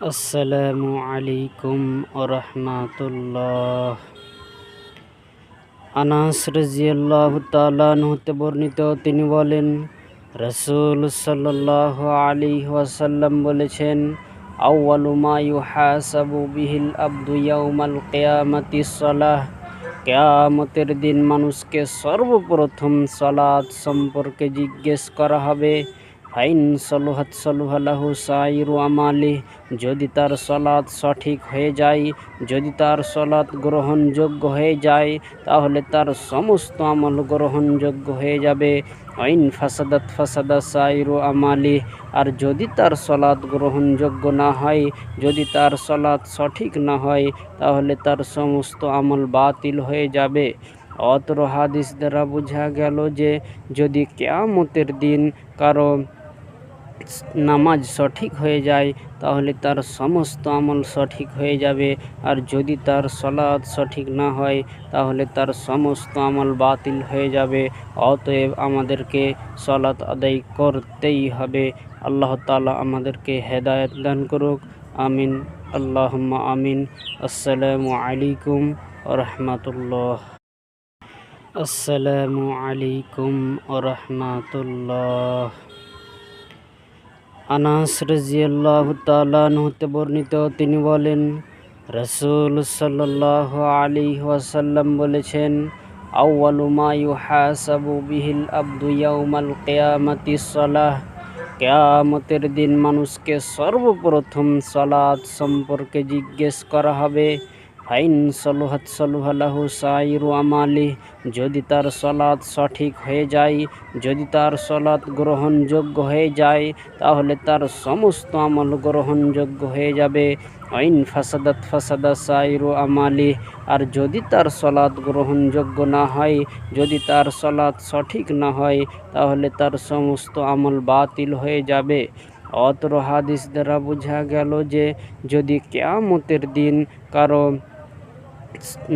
আসসালামু আলাইকুম ওরহমাতুল্লাহ। আনাস রাদিয়াল্লাহু তাআলা আনহু হতে বর্ণিত, তিনি বলেন, রাসূল সাল্লাল্লাহু আলাইহি ওয়াসাল্লাম বলেছেন, আউয়ালু মা ইউহাসাবু বিহিল আবদু ইয়াউমাল কিয়ামাতিস সালাহ। কিয়ামতের দিন মানুষকে সর্বপ্রথম সালাত সম্পর্কে জিজ্ঞেস করা হবে। ফাইন সলুহাত সলুহালাহু সাইরু আমালিহ, যদি তার সলাৎ সঠিক হয়ে যায়, যদি তার সলাৎ গ্রহণযোগ্য হয়ে যায়, তাহলে তার সমস্ত আমল গ্রহণযোগ্য হয়ে যাবে। আইন ফাসাদাত ফাসাদা সাইরু আমালিহ, আর যদি তার সলাৎ গ্রহণযোগ্য না হয়, যদি তার সলাৎ সঠিক না হয়, তাহলে তার সমস্ত আমল বাতিল হয়ে যাবে। অত্র হাদিস দ্বারা বোঝা গেল যে যদি কিয়ামতের দিন কারো নামাজ সঠিক হয়ে যায়, তাহলে তার সমস্ত আমল সঠিক হয়ে যাবে, আর যদি তার সলাৎ সঠিক না হয়, তাহলে তার সমস্ত আমল বাতিল হয়ে যাবে। অতএব আমাদেরকে সলাৎ আদায় করতেই হবে। আল্লাহ তাআলা আমাদেরকে হেদায়েত দান করুক। আমিন, আল্লাহুম্মা আমিন। আসসালামু আলাইকুম ওয়া রাহমাতুল্লাহ। আসসালামু আলাইকুম ওয়া রাহমাতুল্লাহ। আনাস রাদিয়াল্লাহু তাআলা আনহু হতে বর্ণিত, তিনি বলেন, রাসূল সাল্লাল্লাহু আলাইহি ওয়াসাল্লাম বলেছেন, আউয়ালু মা ইউহাসাবু বিহিল আবদু ইয়াউমাল কিয়ামাতিস সালাহ। কিয়ামতের দিন মানুষকে সর্বপ্রথম সালাত সম্পর্কে জিজ্ঞেস করা হবে। ফাইন সলুহাত সলুহালাহু সাইরু আমালিহ, যদি তার সলাৎ সঠিক হয়ে যায়, যদি তার সলাৎ গ্রহণযোগ্য হয়ে যায়, তাহলে তার সমস্ত আমল গ্রহণযোগ্য হয়ে যাবে। আইন ফাসাদাত ফাসাদা সাইরু আমালিহ, আর যদি তার সলাৎ গ্রহণযোগ্য না হয়, যদি তার সলাৎ সঠিক না হয়, তাহলে তার সমস্ত আমল বাতিল হয়ে যাবে। অত্র হাদিস দ্বারা বোঝা গেল যে যদি কিয়ামতের দিন কারো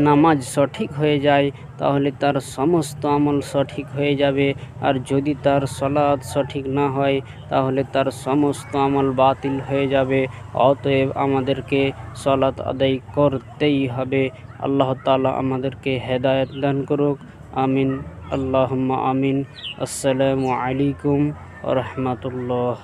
নামাজ সঠিক হয়ে যায়, তাহলে তার সমস্ত আমল সঠিক হয়ে যাবে, আর যদি তার সলাৎ সঠিক না হয়, তাহলে তার সমস্ত আমল বাতিল হয়ে যাবে। অতএব আমাদেরকে সলাৎ আদায় করতেই হবে। আল্লাহ তাআলা আমাদেরকে হেদায়েত দান করুক। আমিন, আল্লাহুম্মা আমিন। আসসালামু আলাইকুম ওয়া রাহমাতুল্লাহ।